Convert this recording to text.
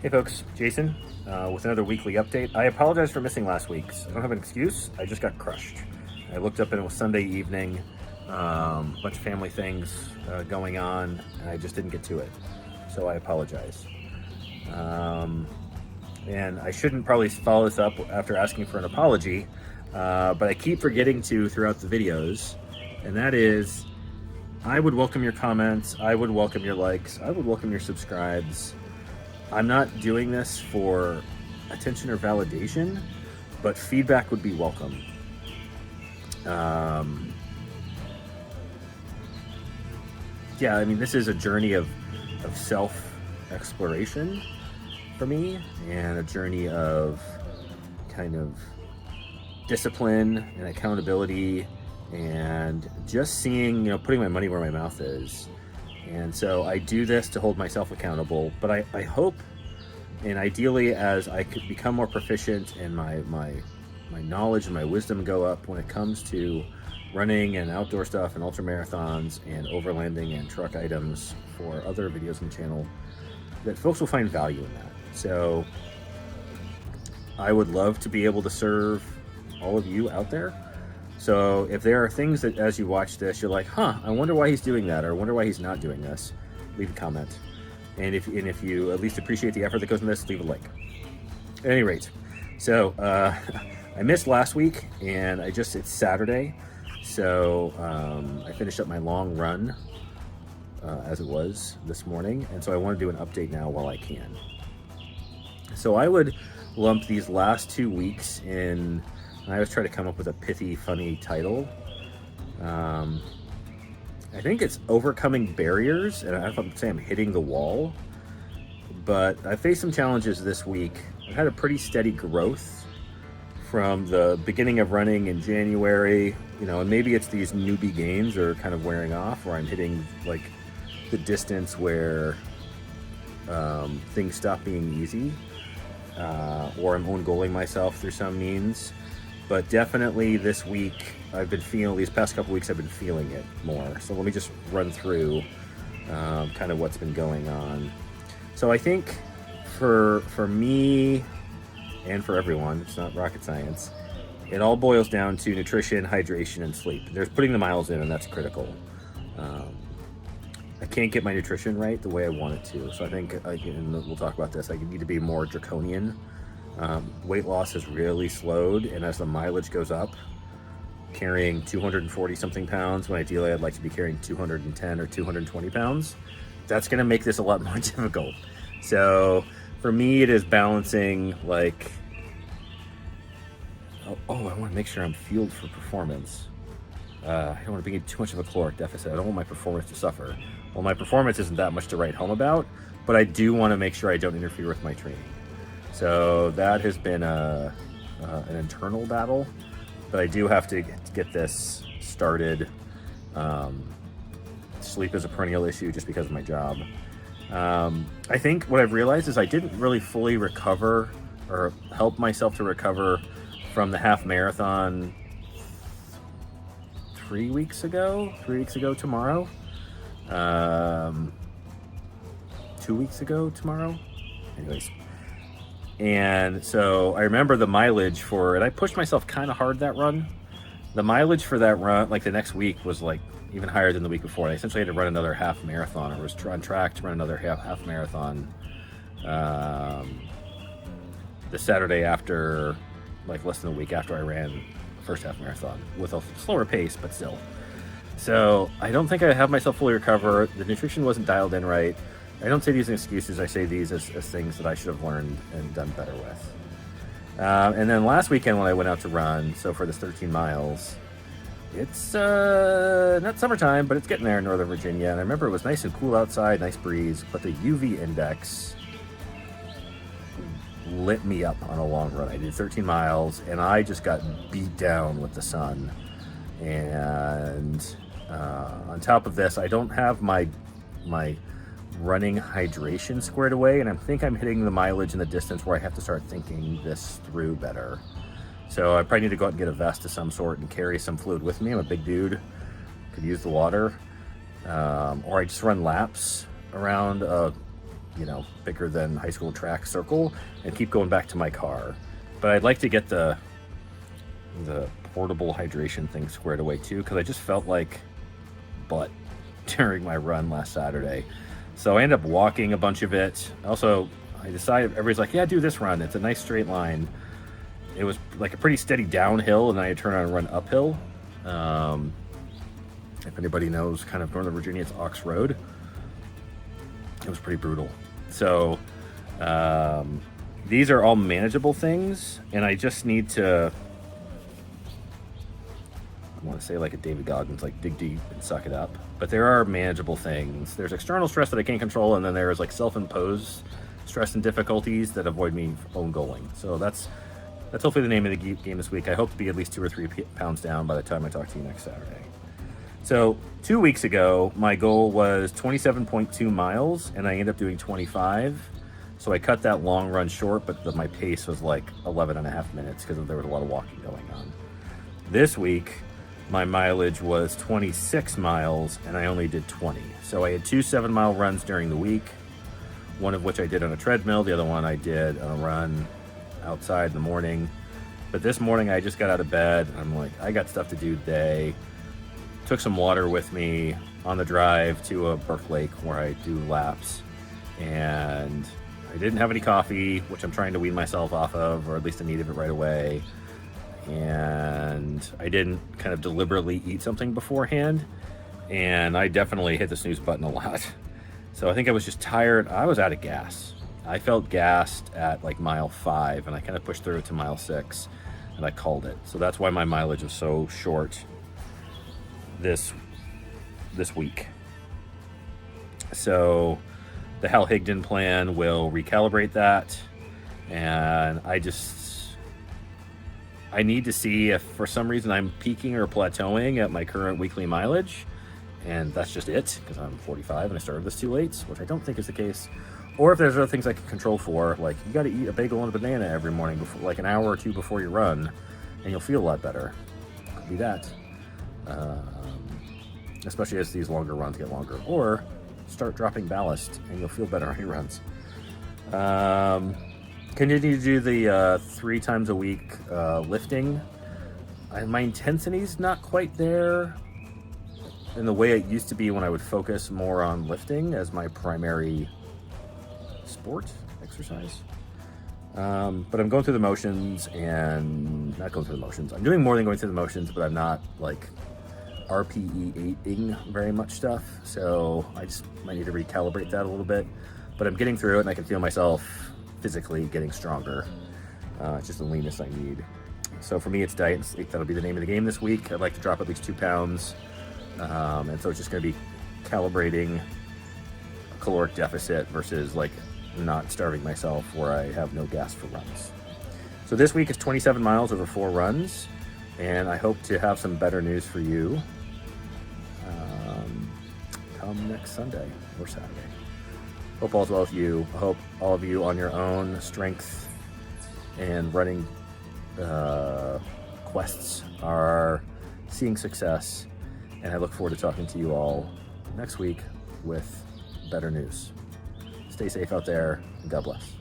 Hey folks, Jason with another weekly update. I apologize for missing last week's. I don't have an excuse. I just got crushed. I looked up and it was Sunday evening, a bunch of family things going on, and I just didn't get to it. So I apologize. And I shouldn't probably follow this up after asking for an apology, but I keep forgetting to throughout the videos, and that is, I would welcome your comments, I would welcome your likes, I would welcome your subscribes. I'm not doing this for attention or validation, but feedback would be welcome. Yeah, I mean, this is a journey of self-exploration for me, and a journey of kind of discipline and accountability, and just seeing, putting my money where my mouth is. And so I do this to hold myself accountable, but I hope, and ideally, as I could become more proficient and my knowledge and my wisdom go up when it comes to running and outdoor stuff and ultramarathons and overlanding and truck items for other videos on the channel, that folks will find value in that. So I would love to be able to serve all of you out there. So if there are things that as you watch this, you're like, I wonder why he's doing that, or I wonder why he's not doing this, leave a comment. And if you at least appreciate the effort that goes in this, leave a like. At any rate, so I missed last week, and it's Saturday. So I finished up my long run as it was this morning. And so I want to do an update now while I can. So I would lump these last 2 weeks in, I always try to come up with a pithy, funny title. I think it's overcoming barriers, and I don't know if I'm saying I'm hitting the wall, but I faced some challenges this week. I've had a pretty steady growth from the beginning of running in January, and maybe it's these newbie gains are kind of wearing off, where I'm hitting like the distance where things stop being easy, or I'm own-goaling myself through some means. But definitely this week, these past couple weeks, I've been feeling it more. So let me just run through kind of what's been going on. So I think for me and for everyone, it's not rocket science, it all boils down to nutrition, hydration, and sleep. There's putting the miles in, and that's critical. I can't get my nutrition right the way I want it to. So I think, and we'll talk about this, I need to be more draconian. Weight loss has really slowed, and as the mileage goes up, carrying 240 something pounds when ideally I'd like to be carrying 210 or 220 pounds, that's going to make this a lot more difficult. So for me, it is balancing, like, I want to make sure I'm fueled for performance. I don't want to be in too much of a caloric deficit. I don't want my performance to suffer. Well, my performance isn't that much to write home about, but I do want to make sure I don't interfere with my training. So that has been an internal battle, but I do have to get this started. Sleep is a perennial issue just because of my job. I think what I've realized is I didn't really fully recover or help myself to recover from the half marathon 3 weeks ago tomorrow. 2 weeks ago tomorrow. Anyways. And so I remember the mileage for it. I pushed myself kind of hard that run. The mileage for that run, like the next week, was like even higher than the week before. I essentially had to run another half marathon, or was on track to run another half marathon the Saturday after, like less than a week after I ran the first half marathon, with a slower pace, but still. So I don't think I have myself fully recovered. The nutrition wasn't dialed in right. I don't say these as excuses, I say these as things that I should have learned and done better with. And then last weekend when I went out to run, so for this 13 miles, it's not summertime, but it's getting there in Northern Virginia. And I remember it was nice and cool outside, nice breeze, but the UV index lit me up on a long run. I did 13 miles, and I just got beat down with the sun. And on top of this, I don't have my running hydration squared away, and I think I'm hitting the mileage and the distance where I have to start thinking this through better. So I probably need to go out and get a vest of some sort and carry some fluid with me. I'm a big dude, could use the water. Or I just run laps around a you know, bigger than high school track circle and keep going back to my car. But I'd like to get the portable hydration thing squared away too, because I just felt like butt during my run last Saturday. So I ended up walking a bunch of it. Also, I decided, everybody's like, yeah, do this run. It's a nice straight line. It was like a pretty steady downhill, and then I turned on and run uphill. If anybody knows kind of Northern Virginia, it's Ox Road. It was pretty brutal. So these are all manageable things, and I just need to, I want to say like a David Goggins, like dig deep and suck it up. But there are manageable things. There's external stress that I can't control, and then there's like self-imposed stress and difficulties that avoid me own goaling. So that's hopefully the name of the game this week. I hope to be at least 2 or 3 pounds down by the time I talk to you next Saturday. So 2 weeks ago, my goal was 27.2 miles, and I ended up doing 25. So I cut that long run short, but my pace was like 11 and a half minutes because there was a lot of walking going on. This week, my mileage was 26 miles, and I only did 20. So I had 2 7-mile runs during the week, one of which I did on a treadmill. The other one I did on a run outside in the morning. But this morning, I just got out of bed. I'm like, I got stuff to do today. Took some water with me on the drive to a Burke Lake where I do laps. And I didn't have any coffee, which I'm trying to wean myself off of, or at least I needed it right away. And I didn't kind of deliberately eat something beforehand. And I definitely hit the snooze button a lot. So I think I was just tired. I was out of gas. I felt gassed at like mile 5, and I kind of pushed through it to mile 6, and I called it. So that's why my mileage was so short this week. So the Hal Higdon plan will recalibrate that, and I need to see if for some reason I'm peaking or plateauing at my current weekly mileage, and that's just it, because I'm 45 and I started this too late, which I don't think is the case. Or if there's other things I can control for, like you got to eat a bagel and a banana every morning, before, like an hour or 2 before you run, and you'll feel a lot better. Could be that. Especially as these longer runs get longer. Or start dropping ballast, and you'll feel better on your runs. Continue to do the 3 times a week lifting. My intensity's not quite there in the way it used to be when I would focus more on lifting as my primary sport exercise. But I'm going through the motions, and not going through the motions. I'm doing more than going through the motions, but I'm not like RPE-ing very much stuff. So I just might need to recalibrate that a little bit. But I'm getting through it, and I can feel myself physically getting stronger. It's just the leanness I need. So for me, it's diet and sleep. That'll be the name of the game this week. I'd like to drop at least 2 pounds. And so it's just going to be calibrating a caloric deficit versus like not starving myself where I have no gas for runs. So this week is 27 miles over 4 runs, and I hope to have some better news for you come next Sunday or Saturday. Hope all's well with you. I hope all of you on your own strength and running quests are seeing success, and I look forward to talking to you all next week with better news. Stay safe out there, and God bless.